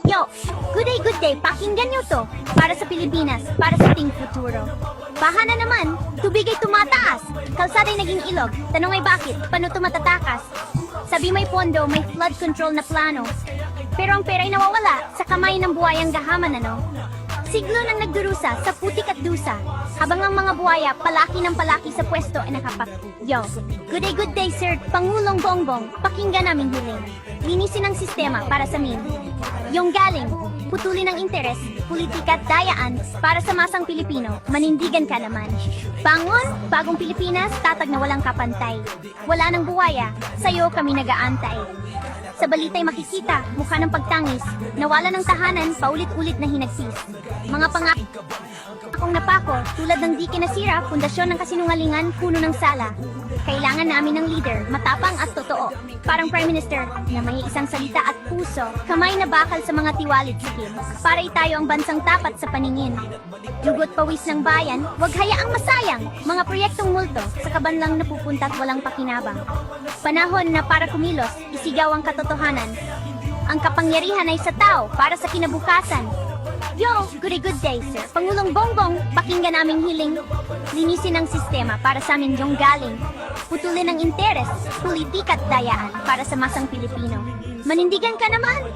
Yo, good day, pakinggan nyo to. Para sa Pilipinas, para sa ating futuro. Baha na naman, tubig ay tumataas. Kalsada ay naging ilog, tanong ay bakit, paano ito matatakas? Sabi may pondo, may flood control na plano. Pero ang pera ay nawawala sa kamay ng buhayang gahaman ano. Siglo nang nagdurusa sa putik at dusa, habang ang mga buhaya palaki ng palaki sa pwesto ay nakapak. Yo, good day sir, Pangulong Bongbong, pakinggan namin hiling. Linisin ang sistema para sa min. Yung galing, putulin ang interes, politika at dayaan para sa masang Pilipino, manindigan ka naman. Bangon, bagong Pilipinas, tatag na walang kapantay. Wala nang buhaya, sa'yo kami nag-aantay. Sa balita'y makikita, mukha ng pagtangis, nawala ng tahanan, paulit-ulit na hinagsis. Mga akong napako, tulad ng di kinasira, pundasyon ng kasinungalingan, puno ng sala. Kailangan namin ng leader, matapang at totoo. Parang Prime Minister na may isang salita at puso, kamay na bakal sa mga tiwalit sikim. Para itayo ang bansang tapat sa paningin. Dugot pawis ng bayan, wag hayaang masayang. Mga proyektong multo, sa kabanlang napupunta at walang pakinabang. Panahon na para kumilos, isigaw ang katotohanan. Ang kapangyarihan ay sa tao para sa kinabukasan. Yo, good day sir. Pangulong Bongbong, pakinggan aming hiling. Linisin ang sistema para sa amin yung galing. Putulin ang interes, politika at dayaan para sa masang Pilipino. Manindigan ka naman!